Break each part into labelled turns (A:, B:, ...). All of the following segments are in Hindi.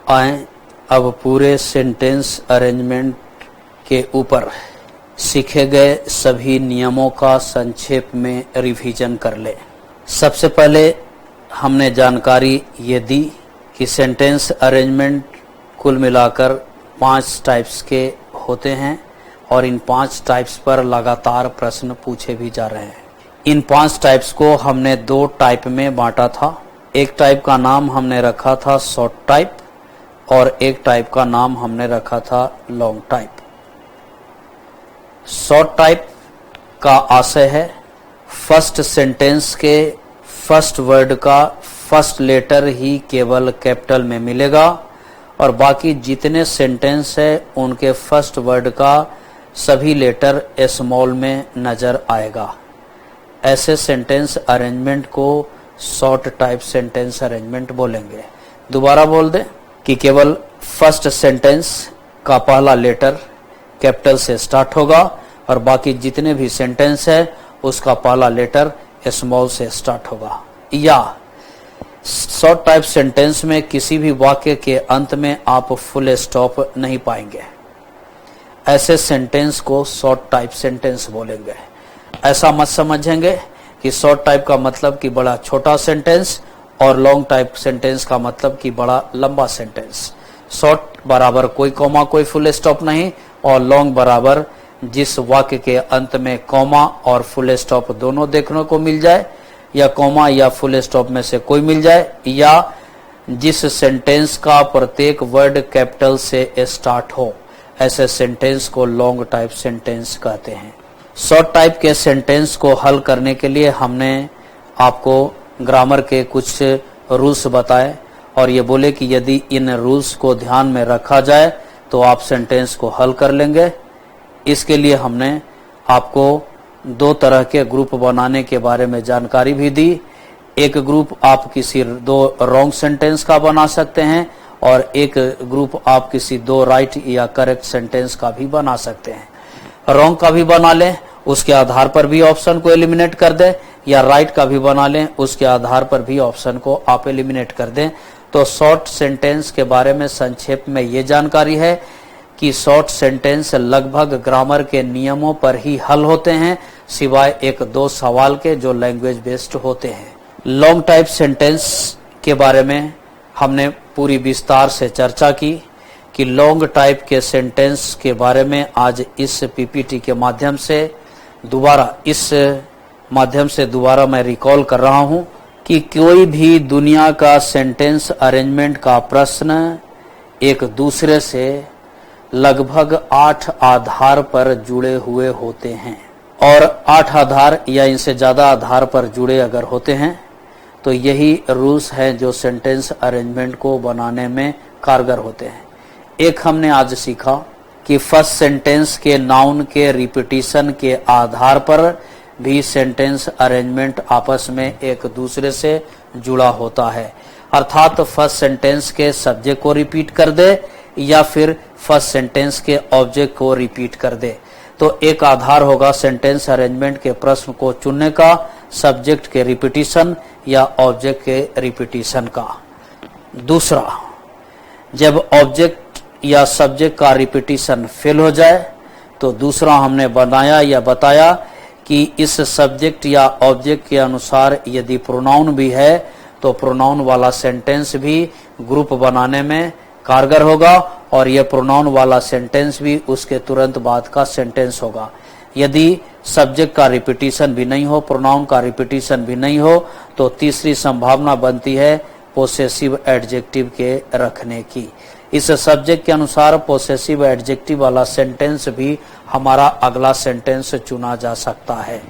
A: आए अब पूरे सेंटेंस अरेंजमेंट के ऊपर सीखे गए सभी नियमों का संक्षेप में रिवीजन कर ले। सबसे पहले हमने जानकारी ये दी कि सेंटेंस अरेंजमेंट कुल मिलाकर 5 टाइप्स के होते हैं और इन 5 टाइप्स पर लगातार प्रश्न पूछे भी जा रहे हैं। इन 5 टाइप्स को हमने 2 टाइप में बांटा था। एक टाइप का नाम हमने रखा था शॉर्ट टाइप और एक टाइप का नाम हमने रखा था लॉन्ग टाइप। शॉर्ट टाइप का आशय है फर्स्ट सेंटेंस के फर्स्ट वर्ड का फर्स्ट लेटर ही केवल कैपिटल में मिलेगा और बाकी जितने सेंटेंस है उनके फर्स्ट वर्ड का सभी लेटर स्मॉल में नजर आएगा। ऐसे सेंटेंस अरेंजमेंट को शॉर्ट टाइप सेंटेंस अरेंजमेंट बोलेंगे। दोबारा बोल दें कि केवल फर्स्ट सेंटेंस का पहला लेटर कैपिटल से स्टार्ट होगा और बाकी जितने भी सेंटेंस है उसका पहला लेटर स्मॉल से स्टार्ट होगा। या शॉर्ट टाइप सेंटेंस में किसी भी वाक्य के अंत में आप फुल स्टॉप नहीं पाएंगे। ऐसे सेंटेंस को शॉर्ट टाइप सेंटेंस बोलेंगे। ऐसा मत समझेंगे कि शॉर्ट टाइप का मतलब कि बड़ा छोटा सेंटेंस और लॉन्ग टाइप सेंटेंस का मतलब कि बड़ा लंबा सेंटेंस। शॉर्ट बराबर कोई कॉमा कोई फुल स्टॉप नहीं और लॉन्ग बराबर जिस वाक्य के अंत में कॉमा और फुल स्टॉप दोनों देखने को मिल जाए या कॉमा या फुल स्टॉप में से कोई मिल जाए या जिस सेंटेंस का प्रत्येक वर्ड कैपिटल से स्टार्ट हो, ऐसे सेंटेंस को लॉन्ग टाइप सेंटेंस कहते हैं। शॉर्ट टाइप के सेंटेंस को हल करने के लिए हमने आपको ग्रामर के कुछ रूल्स बताए और ये बोले कि यदि इन रूल्स को ध्यान में रखा जाए तो आप सेंटेंस को हल कर लेंगे। इसके लिए हमने आपको 2 तरह के ग्रुप बनाने के बारे में जानकारी भी दी। एक ग्रुप आप किसी 2 रॉन्ग सेंटेंस का बना सकते हैं और एक ग्रुप आप किसी 2 राइट या करेक्ट सेंटेंस का भी बना सकते हैं। रॉन्ग का भी बना लें, उसके आधार पर भी ऑप्शन को एलिमिनेट कर दें, या राइट का भी बना लें, उसके आधार पर भी ऑप्शन को आप एलिमिनेट कर दें। तो शॉर्ट सेंटेंस के बारे में संक्षेप में ये जानकारी है कि शॉर्ट सेंटेंस लगभग ग्रामर के नियमों पर ही हल होते हैं, सिवाय 1-2 सवाल के जो लैंग्वेज बेस्ड होते हैं। लॉन्ग टाइप सेंटेंस के बारे में हमने पूरी विस्तार से चर्चा की कि लॉन्ग टाइप के सेंटेंस के बारे में आज इस पीपीटी के माध्यम से दोबारा मैं रिकॉल कर रहा हूं कि कोई भी दुनिया का सेंटेंस अरेंजमेंट का प्रश्न एक दूसरे से लगभग 8 आधार पर जुड़े हुए होते हैं और 8 आधार या इनसे ज्यादा आधार पर जुड़े अगर होते हैं तो यही रूल्स हैं जो सेंटेंस अरेंजमेंट को बनाने में कारगर होते हैं। एक हमने आज सीखा कि फर्स्ट सेंटेंस के नाउन के रिपीटिशन के आधार पर भी सेंटेंस अरेंजमेंट आपस में एक दूसरे से जुड़ा होता है, अर्थात फर्स्ट सेंटेंस के सब्जेक्ट को रिपीट कर दे या फिर फर्स्ट सेंटेंस के ऑब्जेक्ट को रिपीट कर दे तो एक आधार होगा सेंटेंस अरेंजमेंट के प्रश्न को चुनने का, सब्जेक्ट के रिपीटिशन या ऑब्जेक्ट के रिपीटिशन का। दूसरा, जब ऑब्जेक्ट या सब्जेक्ट का रिपीटिशन फेल हो जाए तो दूसरा हमने बनाया या बताया कि इस सब्जेक्ट या ऑब्जेक्ट के अनुसार यदि प्रोनाउन भी है तो प्रोनाउन वाला सेंटेंस भी ग्रुप बनाने में कारगर होगा और यह प्रोनाउन वाला सेंटेंस भी उसके तुरंत बाद का सेंटेंस होगा। यदि सब्जेक्ट का रिपीटिशन भी नहीं हो, प्रोनाउन का रिपीटिशन भी नहीं हो तो तीसरी संभावना बनती है पोसेसिव एडजेक्टिव के रखने की। इस सब्जेक्ट के अनुसार पोसेसिव एडजेक्टिव वाला सेंटेंस भी हमारा अगला सेंटेंस चुना जा सकता है।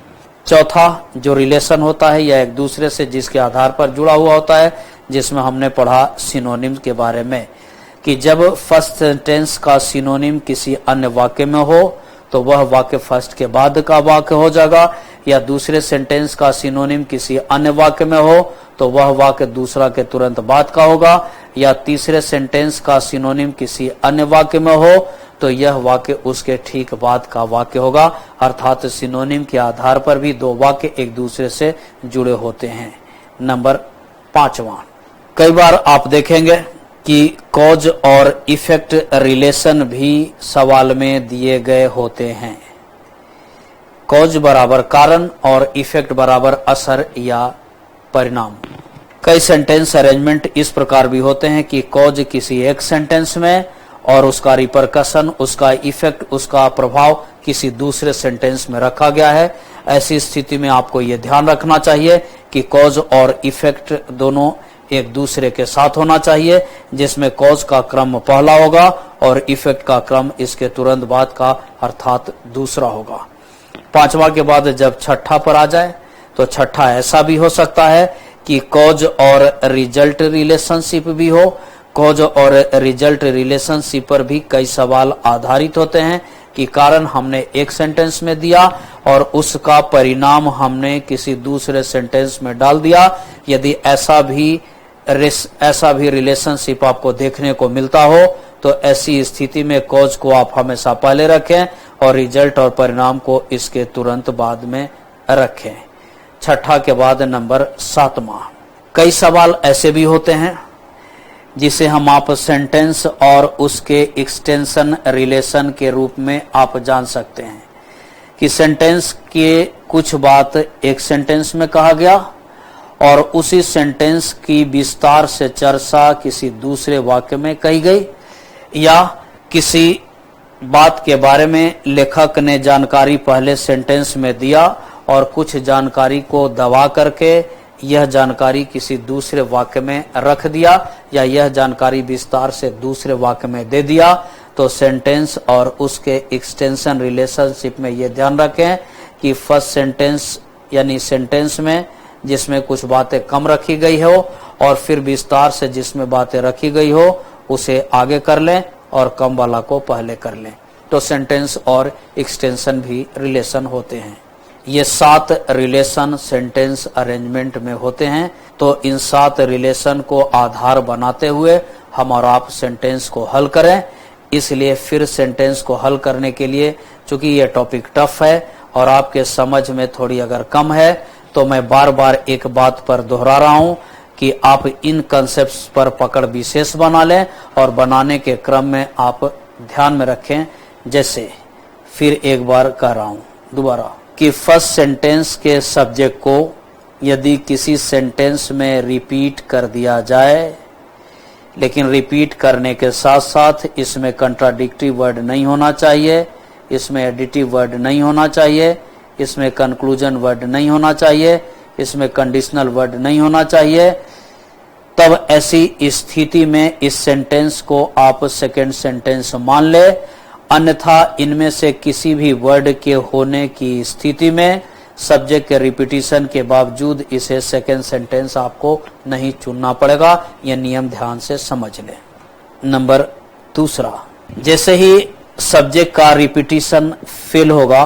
A: चौथा जो रिलेशन होता है या एक दूसरे से जिसके आधार पर जुड़ा हुआ होता है, जिसमें हमने पढ़ा सिनोनिम के बारे में कि जब फर्स्ट सेंटेंस का सिनोनिम किसी अन्य वाक्य में हो तो वह वाक्य फर्स्ट के बाद का वाक्य हो जाएगा, या दूसरे सेंटेंस का सिनोनिम किसी अन्य वाक्य में हो तो वह वाक्य दूसरा के तुरंत बाद का होगा, या तीसरे सेंटेंस का सिनोनिम किसी अन्य वाक्य में हो तो यह वाक्य उसके ठीक बाद का वाक्य होगा। अर्थात सिनोनिम के आधार पर भी दो वाक्य एक दूसरे से जुड़े होते हैं। नंबर 5वां, कई बार आप देखेंगे कि कॉज और इफेक्ट रिलेशन भी सवाल में दिए गए होते हैं। कॉज बराबर कारण और इफेक्ट बराबर असर या परिणाम। कई सेंटेंस अरेंजमेंट इस प्रकार भी होते हैं कि कॉज किसी एक सेंटेंस में और उसका रिपरकशन, उसका इफेक्ट, उसका प्रभाव किसी दूसरे सेंटेंस में रखा गया है। ऐसी स्थिति में आपको यह ध्यान रखना चाहिए कि कॉज और इफेक्ट दोनों एक दूसरे के साथ होना चाहिए, जिसमें कॉज का क्रम पहला होगा और इफेक्ट का क्रम इसके तुरंत बाद का अर्थात दूसरा होगा। 5वां के बाद जब छठा पर आ जाए तो छठा ऐसा भी हो सकता है कि कॉज और रिजल्ट रिलेशनशिप भी हो। कॉज और रिजल्ट रिलेशनशिप पर भी कई सवाल आधारित होते हैं कि कारण हमने एक सेंटेंस में दिया और उसका परिणाम हमने किसी दूसरे सेंटेंस में डाल दिया। यदि ऐसा भी रिलेशनशिप आपको देखने को मिलता हो तो ऐसी स्थिति में कॉज को आप हमेशा पहले रखें और रिजल्ट और परिणाम को इसके तुरंत बाद में रखें। छठा के बाद नंबर 7वां, कई सवाल ऐसे भी होते हैं जिसे हम आप सेंटेंस और उसके एक्सटेंशन रिलेशन के रूप में आप जान सकते हैं कि सेंटेंस के कुछ बात एक सेंटेंस में कहा गया और उसी सेंटेंस की विस्तार से चर्चा किसी दूसरे वाक्य में कही गई, या किसी बात के बारे में लेखक ने जानकारी पहले सेंटेंस में दिया और कुछ जानकारी को दबा करके यह जानकारी किसी दूसरे वाक्य में रख दिया, या यह जानकारी विस्तार से दूसरे वाक्य में दे दिया। तो सेंटेंस और उसके एक्सटेंशन रिलेशनशिप में यह ध्यान रखें कि फर्स्ट सेंटेंस यानी सेंटेंस में जिसमें कुछ बातें कम रखी गई हो और फिर विस्तार से जिसमें बातें रखी गई हो उसे आगे कर लें और कम वाला को पहले कर लें। तो सेंटेंस और एक्सटेंशन भी रिलेशन होते हैं। ये 7 रिलेशन सेंटेंस अरेंजमेंट में होते हैं। तो इन 7 रिलेशन को आधार बनाते हुए हम और आप सेंटेंस को हल करें। इसलिए फिर सेंटेंस को हल करने के लिए, चूंकि ये टॉपिक टफ है और आपके समझ में थोड़ी अगर कम है, तो मैं बार बार एक बात पर दोहरा रहा हूं कि आप इन कंसेप्ट्स पर पकड़ विशेष बना लें और बनाने के क्रम में आप ध्यान में रखें। जैसे फिर एक बार कह रहा हूं दोबारा कि फर्स्ट सेंटेंस के सब्जेक्ट को यदि किसी सेंटेंस में रिपीट कर दिया जाए, लेकिन रिपीट करने के साथ साथ इसमें कंट्राडिक्टरी वर्ड नहीं होना चाहिए, इसमें एडिटिव वर्ड नहीं होना चाहिए, इसमें कंक्लूजन वर्ड नहीं होना चाहिए, इसमें कंडीशनल वर्ड नहीं होना चाहिए, तब ऐसी स्थिति में इस सेंटेंस को आप सेकंड सेंटेंस मान ले। अन्यथा इनमें से किसी भी वर्ड के होने की स्थिति में सब्जेक्ट के रिपीटिशन के बावजूद इसे सेकंड सेंटेंस आपको नहीं चुनना पड़ेगा। यह नियम ध्यान से समझ लें। नंबर 2, जैसे ही सब्जेक्ट का रिपीटिशन फेल होगा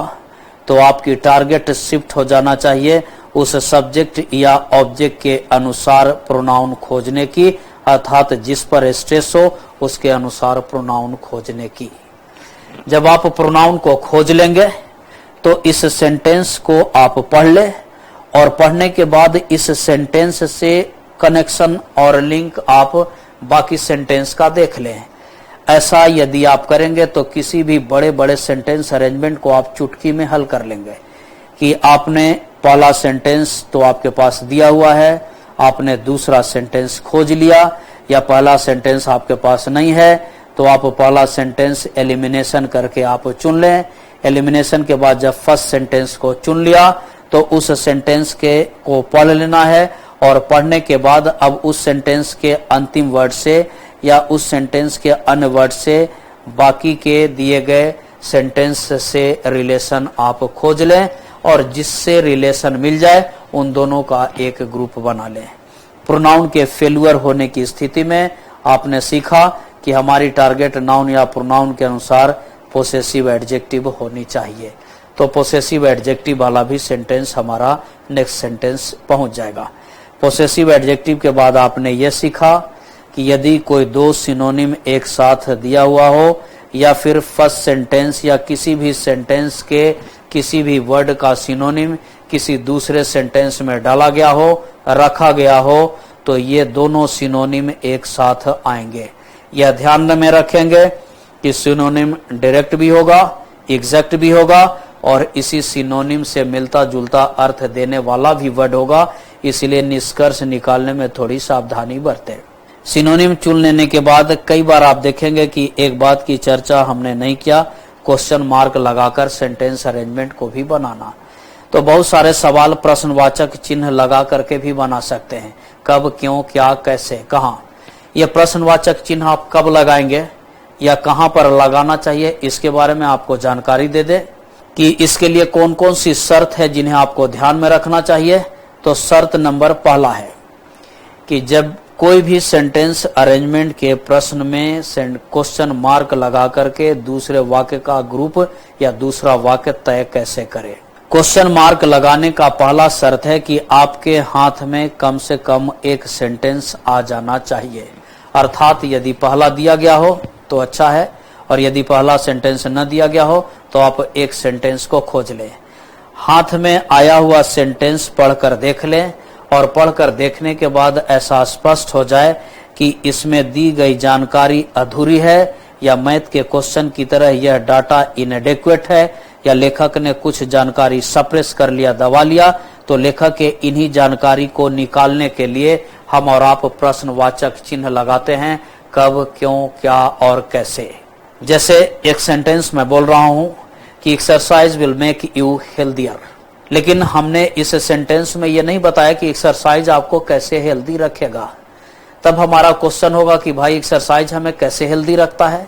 A: तो आपकी टारगेट शिफ्ट हो जाना चाहिए उस सब्जेक्ट या ऑब्जेक्ट के अनुसार प्रोनाउन खोजने की, अर्थात जिस पर स्ट्रेस हो उसके अनुसार प्रोनाउन खोजने की। जब आप प्रोनाउन को खोज लेंगे तो इस सेंटेंस को आप पढ़ ले और पढ़ने के बाद इस सेंटेंस से कनेक्शन और लिंक आप बाकी सेंटेंस का देख लें। ऐसा यदि आप करेंगे तो किसी भी बड़े बड़े सेंटेंस अरेंजमेंट को आप चुटकी में हल कर लेंगे कि आपने पहला सेंटेंस तो आपके पास दिया हुआ है, आपने दूसरा सेंटेंस खोज लिया, या पहला सेंटेंस आपके पास नहीं है तो आप पहला सेंटेंस एलिमिनेशन करके आप चुन लें। एलिमिनेशन के बाद जब फर्स्ट सेंटेंस को चुन लिया तो उस सेंटेंस के को पढ़ लेना है और पढ़ने के बाद अब उस सेंटेंस के अंतिम वर्ड से या उस सेंटेंस के अन्य वर्ड से बाकी के दिए गए सेंटेंस से रिलेशन आप खोज लें और जिससे रिलेशन मिल जाए उन दोनों का एक ग्रुप बना लें। प्रोनाउन के फेल्यूर होने की स्थिति में आपने सीखा कि हमारी टारगेट नाउन या प्रोनाउन के अनुसार पोसेसिव एडजेक्टिव होनी चाहिए, तो पोसेसिव एडजेक्टिव वाला भी सेंटेंस हमारा नेक्स्ट सेंटेंस पहुंच जाएगा। पोसेसिव एडजेक्टिव के बाद आपने यह सीखा कि यदि कोई दो सिनोनिम एक साथ दिया हुआ हो, या फिर फर्स्ट सेंटेंस या किसी भी सेंटेंस के किसी भी वर्ड का सिनोनिम किसी दूसरे सेंटेंस में डाला गया हो, रखा गया हो, तो ये दोनों सिनोनिम एक साथ आएंगे। यह ध्यान में रखेंगे कि सिनोनिम डायरेक्ट भी होगा, एग्जैक्ट भी होगा और इसी सिनोनिम से मिलता जुलता अर्थ देने वाला भी वर्ड होगा, इसलिए निष्कर्ष निकालने में थोड़ी सावधानी बरतें। सिनोनिम चुन लेने के बाद कई बार आप देखेंगे कि एक बात की चर्चा हमने नहीं किया, क्वेश्चन मार्क लगाकर सेंटेंस अरेंजमेंट को भी बनाना। तो बहुत सारे सवाल प्रश्नवाचक चिन्ह लगा करके भी बना सकते हैं, कब, क्यों, क्या, कैसे, कहाँ। यह प्रश्नवाचक चिन्ह आप कब लगाएंगे या कहाँ पर लगाना चाहिए, इसके बारे में आपको जानकारी दे दे कि इसके लिए कौन कौन सी शर्त है जिन्हें आपको ध्यान में रखना चाहिए। तो शर्त नंबर पहला है कि जब कोई भी सेंटेंस अरेंजमेंट के प्रश्न में क्वेश्चन मार्क लगा करके दूसरे वाक्य का ग्रुप या दूसरा वाक्य तय कैसे करें। क्वेश्चन मार्क लगाने का पहला शर्त है कि आपके हाथ में कम से कम एक सेंटेंस आ जाना चाहिए, अर्थात यदि पहला दिया गया हो तो अच्छा है और यदि पहला सेंटेंस न दिया गया हो तो आप एक सेंटेंस को खोज लें। हाथ में आया हुआ सेंटेंस पढ़कर देख लें और पढ़कर देखने के बाद ऐसा स्पष्ट हो जाए कि इसमें दी गई जानकारी अधूरी है या मैथ के क्वेश्चन की तरह यह डाटा इनएडेक्वेट है या लेखक ने कुछ जानकारी सप्रेस कर लिया, दबा लिया, तो लेखक के इन्हीं जानकारी को निकालने के लिए हम और आप प्रश्नवाचक चिन्ह लगाते हैं, कब, क्यों, क्या और कैसे। जैसे एक सेंटेंस में बोल रहा हूं कि exercise will make you healthier, लेकिन हमने इस सेंटेंस में यह नहीं बताया कि एक्सरसाइज आपको कैसे हेल्दी रखेगा। तब हमारा क्वेश्चन होगा कि भाई एक्सरसाइज हमें कैसे हेल्दी रखता है।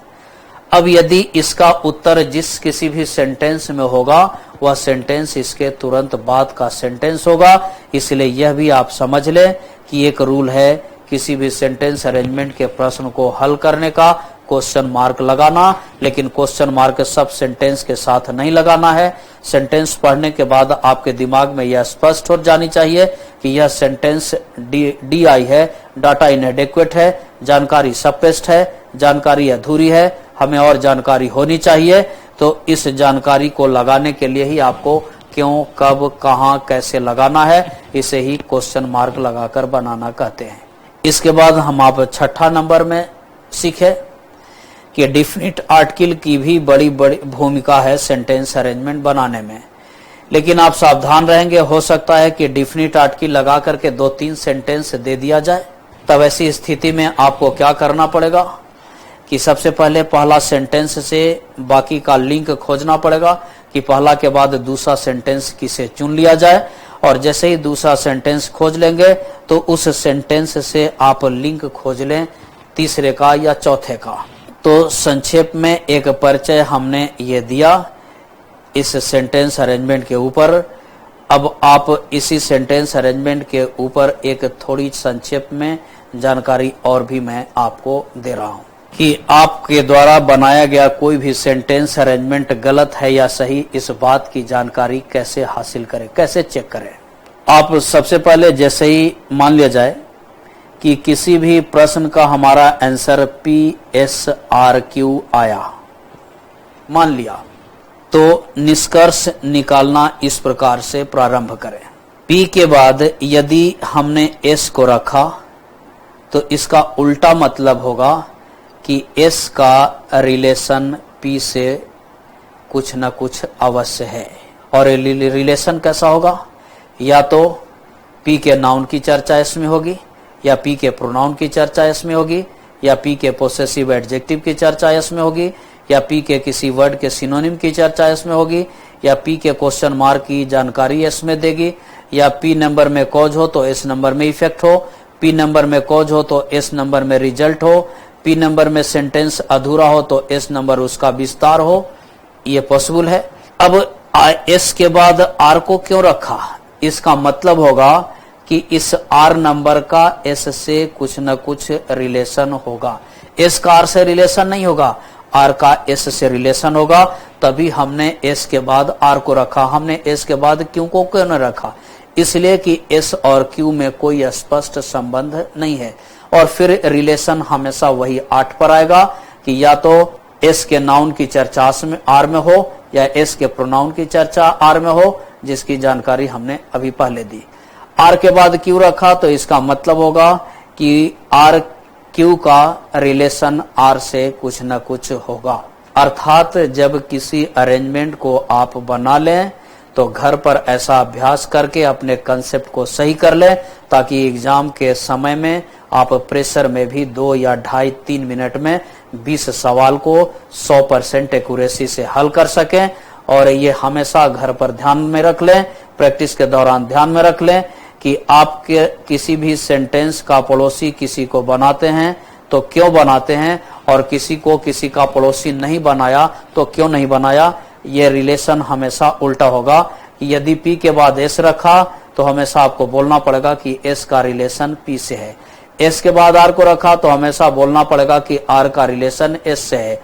A: अब यदि इसका उत्तर जिस किसी भी सेंटेंस में होगा वह सेंटेंस इसके तुरंत बाद का सेंटेंस होगा, इसलिए यह भी आप समझ लें कि एक रूल है किसी भी सेंटेंस अरेंजमेंट के प्रश्न को हल करने का क्वेश्चन मार्क लगाना, लेकिन क्वेश्चन मार्क सब सेंटेंस के साथ नहीं लगाना है। सेंटेंस पढ़ने के बाद आपके दिमाग में यह स्पष्ट हो जानी चाहिए कि यह सेंटेंस DI है, डाटा इनएडेक्वेट है, जानकारी सप्रेस्ड है, जानकारी अधूरी है, हमें और जानकारी होनी चाहिए। तो इस जानकारी को लगाने के लिए ही आपको क्यों, कब, कहां, कैसे लगाना है, इसे ही क्वेश्चन मार्क लगाकर बनाना कहते हैं। इसके बाद हम आप छठा नंबर में सीखे कि डिफिनिट आर्टिकल की भी बड़ी भूमिका है सेंटेंस अरेंजमेंट बनाने में, लेकिन आप सावधान रहेंगे, हो सकता है कि डिफिनिट आर्टिकल लगा करके 2-3 सेंटेंस दे दिया जाए। तब ऐसी स्थिति में आपको क्या करना पड़ेगा कि सबसे पहले पहला सेंटेंस से बाकी का लिंक खोजना पड़ेगा कि पहला के बाद दूसरा सेंटेंस किसे चुन लिया जाए, और जैसे ही दूसरा सेंटेंस खोज लेंगे तो उस सेंटेंस से आप लिंक खोज लें तीसरे का या चौथे का। तो संक्षेप में एक परिचय हमने ये दिया इस सेंटेंस अरेंजमेंट के ऊपर। अब आप इसी सेंटेंस अरेंजमेंट के ऊपर एक थोड़ी संक्षेप में जानकारी और भी मैं आपको दे रहा हूं कि आपके द्वारा बनाया गया कोई भी सेंटेंस अरेंजमेंट गलत है या सही, इस बात की जानकारी कैसे हासिल करें, कैसे चेक करें। आप सबसे पहले जैसे ही मान लिया जाए कि किसी भी प्रश्न का हमारा आंसर PSRQ आया, मान लिया, तो निष्कर्ष निकालना इस प्रकार से प्रारंभ करें। P के बाद यदि हमने S को रखा तो इसका उल्टा मतलब होगा कि S का रिलेशन P से कुछ न कुछ अवश्य है। और रिलेशन कैसा होगा, या तो P के नाउन की चर्चा इसमें होगी, या P के प्रोनाउन की चर्चा इसमें होगी, या P के पोसेसिव एडजेक्टिव की चर्चा इसमें होगी, या P के किसी वर्ड के सिनोनिम की चर्चा इसमें होगी, या P के क्वेश्चन मार्क की जानकारी इसमें देगी, या P नंबर में कॉज हो तो S नंबर में इफेक्ट हो, P नंबर में कॉज हो तो S नंबर में रिजल्ट हो, P नंबर में सेंटेंस अधूरा हो तो S नंबर उसका विस्तार हो, ये पॉसिबल है। अब S के बाद R को क्यों रखा, इसका मतलब होगा कि इस R नंबर का S से कुछ न कुछ रिलेशन होगा। S का R से रिलेशन नहीं होगा, R का S से रिलेशन होगा, तभी हमने S के बाद R को रखा। हमने S के बाद Q को क्यों न रखा, इसलिए कि S और Q में कोई स्पष्ट संबंध नहीं है। और फिर रिलेशन हमेशा वही 8 पर आएगा कि या तो एस के नाउन की चर्चा आर में हो या एस के प्रोनाउन की चर्चा आर में हो, जिसकी जानकारी हमने अभी पहले दी। आर के बाद क्यू रखा तो इसका मतलब होगा कि आर क्यू का रिलेशन आर से कुछ न कुछ होगा। अर्थात जब किसी अरेंजमेंट को आप बना लें तो घर पर ऐसा अभ्यास करके अपने कंसेप्ट को सही कर लें, ताकि एग्जाम के समय में आप प्रेशर में भी 2 या 2.5-3 मिनट में 20 सवाल को 100% एक्यूरेसी से हल कर सकें। और ये हमेशा घर पर ध्यान में रख लें, प्रैक्टिस के दौरान ध्यान में रख लें कि आपके किसी भी सेंटेंस का पड़ोसी किसी को बनाते हैं तो क्यों बनाते हैं, और किसी को किसी का पड़ोसी नहीं बनाया तो क्यों नहीं बनाया। ये रिलेशन हमेशा उल्टा होगा। यदि पी के बाद एस रखा तो हमेशा आपको बोलना पड़ेगा कि एस का रिलेशन पी से है। एस के बाद आर को रखा तो हमेशा बोलना पड़ेगा कि आर का रिलेशन एस से है।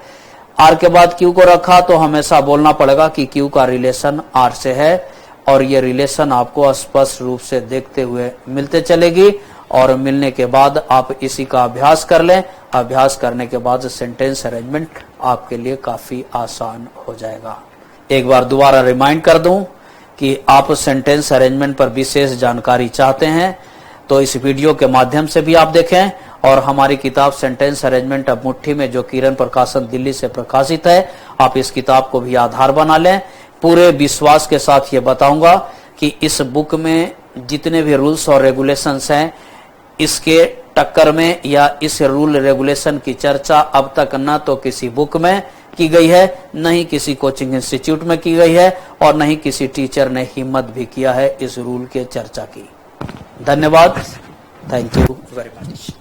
A: आर के बाद क्यू को रखा तो हमेशा बोलना पड़ेगा कि क्यू का रिलेशन आर से है। और ये रिलेशन आपको स्पष्ट रूप से देखते हुए मिलते चलेगी, और मिलने के बाद आप इसी का अभ्यास कर लें। अभ्यास करने के बाद सेंटेंस अरेंजमेंट आपके लिए काफी आसान हो जाएगा। एक बार दोबारा रिमाइंड कर दूं कि आप सेंटेंस अरेंजमेंट पर विशेष जानकारी चाहते हैं तो इस वीडियो के माध्यम से भी आप देखें, और हमारी किताब सेंटेंस अरेंजमेंट अब मुट्ठी में जो किरण प्रकाशन दिल्ली से प्रकाशित है, आप इस किताब को भी आधार बना लें। पूरे विश्वास के साथ ये बताऊंगा कि इस बुक में जितने भी रूल्स और रेगुलेशंस हैं, इसके टक्कर में या इस रूल रेगुलेशन की चर्चा अब तक न तो किसी बुक में की गई है, न ही किसी कोचिंग इंस्टीट्यूट में की गई है, और न ही किसी टीचर ने हिम्मत भी किया है इस रूल के चर्चा की। धन्यवाद। Thank you very much.